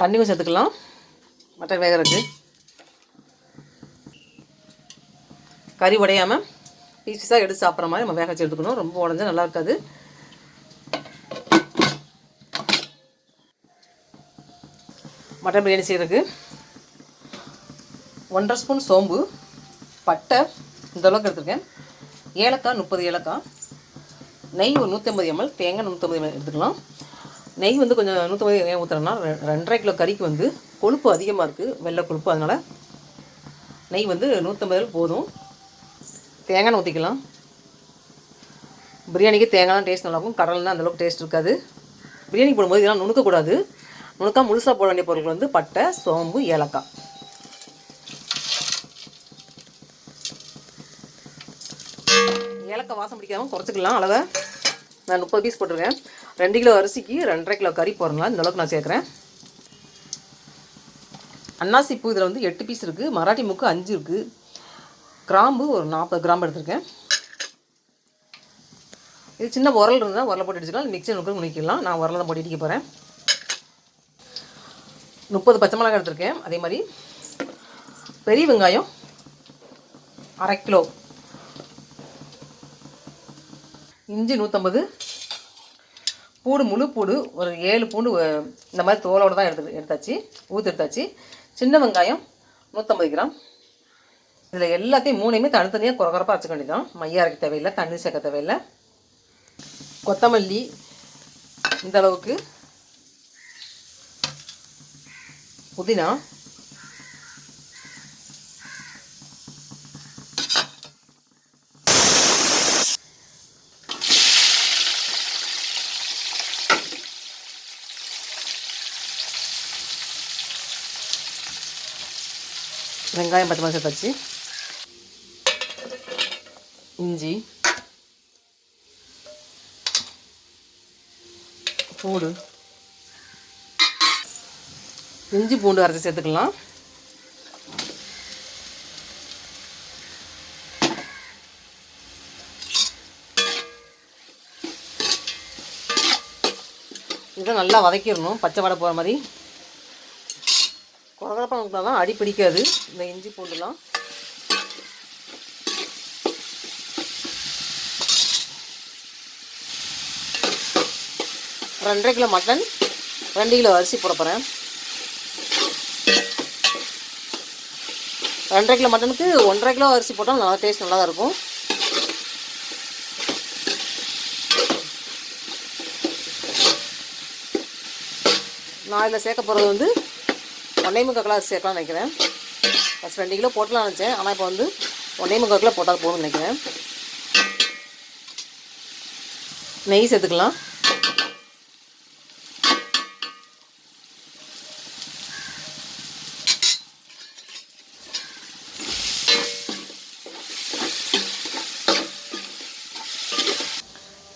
தண்ணியும் சேர்த்துக்கலாம் மட்டன் வேகிறதுக்கு. கறி உடையாமல் பீஸாக எடுத்து சாப்பிட்ற மாதிரி நம்ம வேக வச்சு எடுத்துக்கணும். ரொம்ப உடஞ்சா நல்லா இருக்காது. மட்டன் பிரியாணி செய்கிறதுக்கு 1.5 ஸ்பூன் சோம்பு, பட்டை இந்தளவுக்கு எடுத்துருக்கேன், ஏலக்காய் 30 ஏலக்காய், நெய் ஒரு 150 ml, தேங்காய் 150 ml எடுத்துக்கலாம். நெய் வந்து கொஞ்சம் 150 ஏன் ஊற்றுறோம்னா 2.5 கிலோ கறிக்கு வந்து கொழுப்பு அதிகமாக இருக்குது, வெள்ளை கொழுப்பு. அதனால் நெய் வந்து 150 போதும். தேங்காய் ஊற்றிக்கலாம். பிரியாணிக்கு தேங்காய் டேஸ்ட் நல்லாயிருக்கும், கடல்னா அந்தளவுக்கு டேஸ்ட் இருக்காது. பிரியாணி போடும்போது இதெல்லாம் நுணுக்கக்கூடாது. நுணுக்கா முழுசாக போட வேண்டிய பொருட்கள் வந்து பட்டை, சோம்பு, ஏலக்காய். ஏலக்காய் வாசம் பிடிக்காமல் குறைச்சிக்கலாம் அளவை. நான் 30 பீஸ் போட்டிருக்கேன். 2 கிலோ அரிசிக்கு 2.5 கிலோ கறி போடுறதுனால இந்தளவுக்கு நான் சேர்க்குறேன். அன்னாசி பூ இதில் வந்து 8 பீஸ் இருக்குது, மராட்டி மூக்கு 5 இருக்குது, கிராம்பு ஒரு 40 கிராம்பு எடுத்துருக்கேன். இது சின்ன உரல் இருந்தால் உரலை போட்டு அடிச்சுக்கலாம், மிக்ஸி நுணுக்கலாம். நான் உரலை தான் போட்டு அடிக்க போகிறேன். 30 பச்சை மிளகாய் எடுத்துருக்கேன். அதே மாதிரி பெரிய வெங்காயம் 1/2 கிலோ, இஞ்சி 150, பூடு முழு பூடு ஒரு 7 பூண்டு இந்த மாதிரி தோலோடு தான் எடுத்தாச்சு, எடுத்தாச்சு. சின்ன வெங்காயம் 150 கிராம். இதில் எல்லாத்தையும் மூணையுமே தனித்தனியாக குறப்பாக வச்சுக்க வேண்டியதான். மைய அரைக்க தேவையில்லை, தண்ணி சேர்க்க தேவையில்லை. கொத்தமல்லி இந்த அளவுக்கு, புதினா, வெங்காயம் பச்சை மிளகாய் சேர்த்தாச்சு, இஞ்சி, பூண்டு, இஞ்சி பூண்டு அரைச்சி சேர்த்துக்கலாம். இதை நல்லா வதக்கிடணும், பச்சை வடை போகிற மாதிரி. குறகுறப்பாக ஊற்றினா தான் அடி பிடிக்காது இந்த இஞ்சி பூண்டுலாம். ஒரு 2.5 கிலோ மட்டன், 2 கிலோ அரிசி போட போகிறேன். 2.5 கிலோ மட்டனுக்கு 1.5 கிலோ அரிசி போட்டால் நல்லா டேஸ்ட் நல்லா தான் இருக்கும். நான் இதில் சேர்க்க போகிறது வந்து 1.25 கிலோ அரிசி சேர்க்கலாம்னு நினைக்கிறேன். ஃபஸ்ட் 2 கிலோ போட்டலாம்னு நினச்சேன், ஆனால் இப்போ வந்து 1.25 கிலோ போட்டால் போதும்னு நினைக்கிறேன். நெய் சேர்த்துக்கலாம்.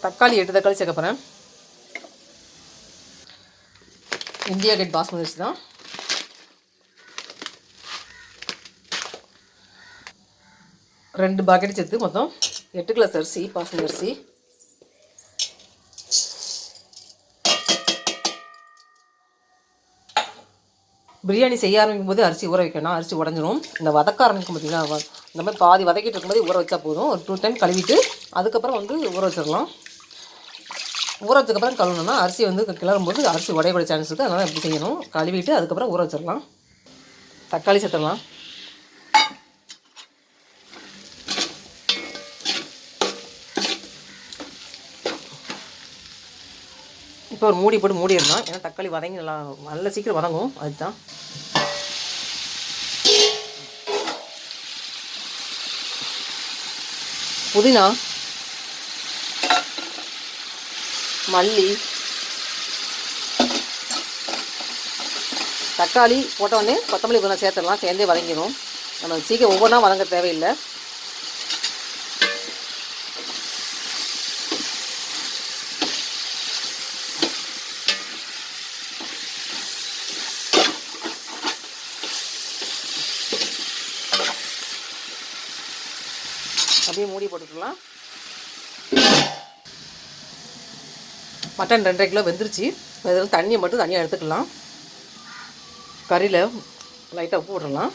தக்காளி 8 தக்காளி சேர்க்க போகிறேன். இந்தியா கேட் பாஸ்மதி அரிசி தான். ரெண்டு பாக்கெட் சேர்த்து மொத்தம் 8 கிளாஸ் அரிசி, பாஸ்மதி அரிசி. பிரியாணி செய்ய ஆரம்பிக்கும் போது அரிசி ஊற வைக்கணும், அரிசி உடஞ்சிரும். இந்த வதக்க ஆரம்பிக்கும் பார்த்திங்கன்னா இந்த மாதிரி பாதி வதக்கிட்டு இருக்கும்போது ஊற வச்சா போதும். ஒரு 2 டைம் கழுவிட்டு அதுக்கப்புறம் வந்து ஊற வச்சிடலாம். ஊற வச்சதுக்கப்புறம் கழுவணும்னா அரிசி வந்து கிளறும்போது அரிசி உடையக்கூடிய சான்ஸ் இருக்குது. அதனால் எப்படி செய்யணும், கழுவிட்டு அதுக்கப்புறம் ஊற வச்சிடலாம். தக்காளி சேர்த்துடலாம். இப்போ ஒரு மூடி போட்டு மூடிடலாம், ஏன்னா தக்காளி வதங்கி நல்லா சீக்கிரம் வதங்கும். அதுதான் புதினா, மல்லி, தக்காளி போட்டோடனே கொத்தமல்லி புதினா சேர்த்துடலாம். சேர்ந்தே வதங்கிடும். நம்ம சீக்கிரம் ஒவ்வொன்றா வதங்க தேவையில்லை. அப்படியே மூடி போட்டுக்கலாம். மட்டன் 2.5 கிலோ வெந்துருச்சு. இதில் தண்ணியை மட்டும் தனியாக எடுத்துக்கலாம். கறியில் லைட்டாக உப்பு போட்டுடலாம்.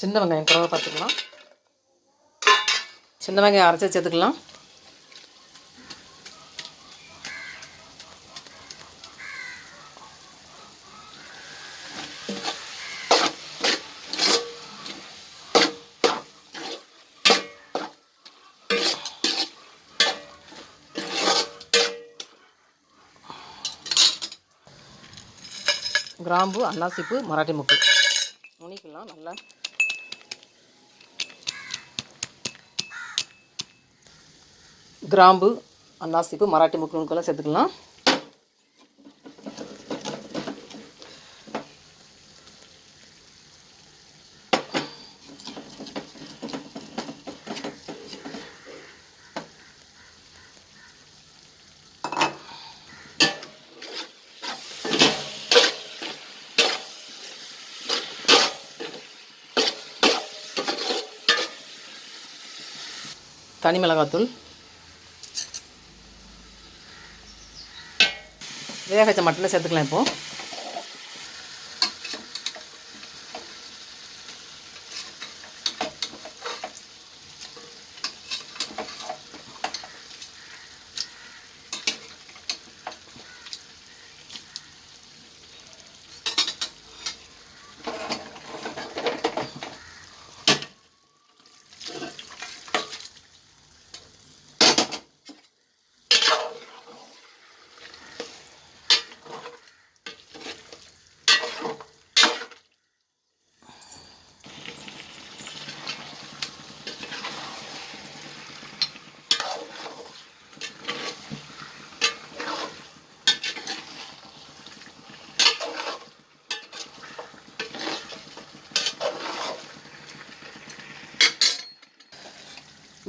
சின்ன வெங்காயம் குறவை பார்த்துக்கலாம். சின்ன வெங்காயம் அரைச்சி சேர்த்துக்கலாம். கிராம்பு, அன்னாசிப்பூ, மராட்டி மொக்கு நுனிக்கலாம் நல்லா. கிராம்பு, அன்னாசிப்பூ, மராட்டி மொக்கு நுணுக்கெல்லாம் சேர்த்துக்கலாம். தனி மிளகாத்தூள், வேக வச்ச மட்டனை சேர்த்துக்கலாம். இப்போது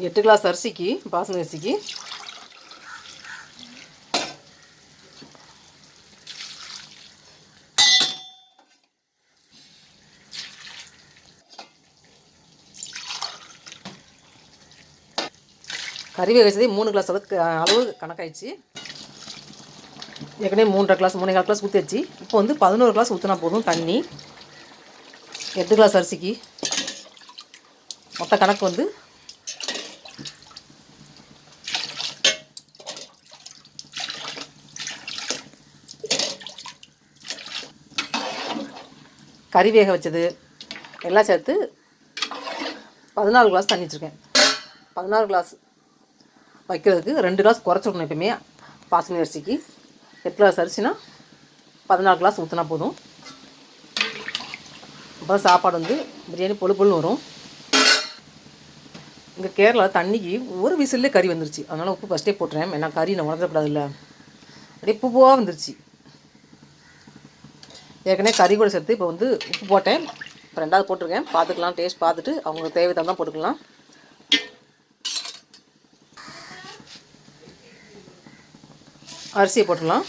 எட்டு கிளாஸ் அரிசிக்கு, பாசுமதி அரிசிக்கு கறி வேக வச்சதே 3 கிளாஸ் அளவு கணக்காயிடுச்சு. ஏற்கனவே 3.5 கிளாஸ் 3.25 கிளாஸ் ஊற்றிடுச்சு. இப்போ வந்து 11 கிளாஸ் ஊற்றினா போதும் தண்ணி. 8 கிளாஸ் அரிசிக்கு மொத்த கணக்கு வந்து கறி வேக வச்சது எல்லாம் சேர்த்து 14 கிளாஸ் தண்ணி வச்சுருக்கேன். 16 கிளாஸ் வைக்கிறதுக்கு 2 கிளாஸ் குறைச்சிடணும். எப்பயுமே பாசுமதி அரிசிக்கு 8 கிளாஸ் அரிசினா 14 கிளாஸ் ஊற்றினா போதும். அப்போ சாப்பாடு வந்து பிரியாணி பொழு பொழுன்னு வரும். இங்கே கேரளாவில் தண்ணிக்கு ஒரு விசிலே கறி வந்துருச்சு. அதனால் உப்பு ஃபஸ்ட்டே போட்டுறேன். ஏன்னா கறி நான் உணர்த்தக்கூடாதுல்ல, அப்படியே பூவாக வந்துருச்சு. ஏற்கனவே கறி கூட சேர்த்து இப்போ வந்து உப்பு போட்டேன். இப்போ 2வது போட்டிருக்கேன். பார்த்துக்கலாம், டேஸ்ட் பார்த்துட்டு அவங்களுக்கு தேவை தான் போட்டுக்கலாம். அரிசியை போட்டுடலாம்.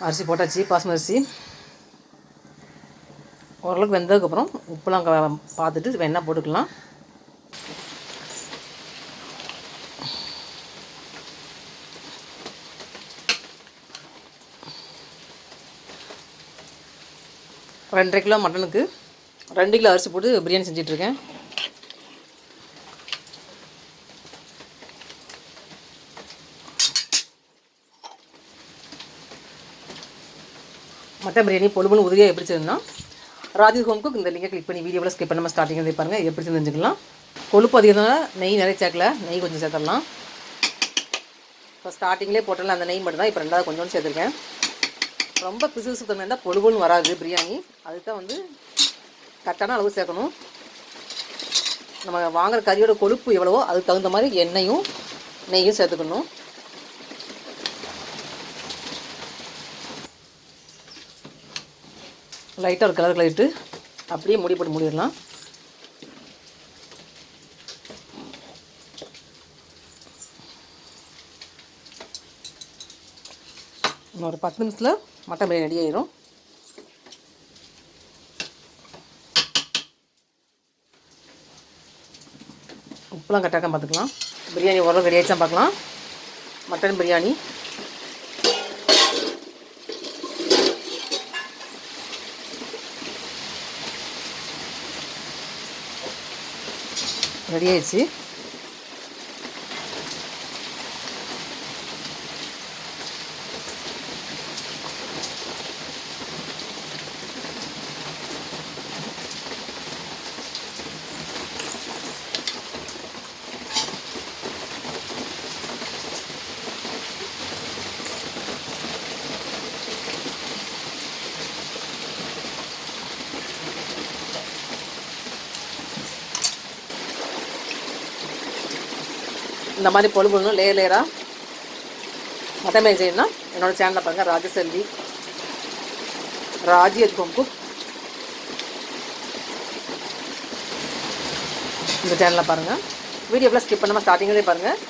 அரிசி போட்டாச்சு, பாசுமதி அரிசி. ஓரளவுக்கு வெந்ததுக்கப்புறம் உப்புலாம் பார்த்துட்டு வெண்ணெய் போட்டுக்கலாம். ரெண்டரை கிலோ மட்டனுக்கு 2 கிலோ அரிசி போட்டு பிரியாணி செஞ்சிட்ருக்கேன். மட்டன் பிரியாணி பொழுதுன்னு உதவியாக எப்படி செய்யணும்னா, ராஜி ஹோம்க்கு இந்த லிங்கை கிளிக் பண்ணி வீடியோவில் ஸ்கிப் பண்ணாமல் ஸ்டார்டிங் வந்து பாருங்கள் எப்படி செஞ்சுக்கலாம். கொழுப்பு அதிகம்னா நெய் நிறைய சேர்க்கல, நெய் கொஞ்சம் சேர்த்துடலாம். இப்போ ஸ்டார்டிங்லேயே போட்டல அந்த நெய் மட்டும் தான். இப்போ 2வது கொஞ்சோண்டு சேர்த்துருக்கேன். ரொம்ப பிசுபிசு தன்மை இருந்தால் பொழுன்னு வராது பிரியாணி. அதுக்கு தான் வந்து கரெக்டான அளவு சேர்க்கணும். நம்ம வாங்குகிற கறியோட கொழுப்பு எவ்வளவோ அதுக்கு தகுந்த மாதிரி எண்ணெயும் நெய்யும் சேர்த்துக்கணும். லைட்டாக ஒரு கலர் கலரிட்டு அப்படியே மூடி போட்டு மூடிடலாம். இன்னும் ஒரு 10 நிமிஷத்தில் மட்டன் பிரியாணி ரெடி ஆயிடும். உப்புலாம் கரெக்டாக பார்த்துக்கலாம். பிரியாணி ஓரளவு ரெடி ஆகிடுச்சா பார்க்கலாம். மட்டன் பிரியாணி ரெடி ஆயிடுச்சு. இந்த மாதிரி பொழுதுணும் லேயராக மட்டன் பிரியாணி செய்யணும்னா என்னோடய சேனலில் பாருங்கள். Rajaselvi Raji at home cook இந்த சேனலில் பாருங்கள். வீடியோவில் ஸ்கிப் பண்ணாமல் ஸ்டார்டிங்லேயே பாருங்கள்.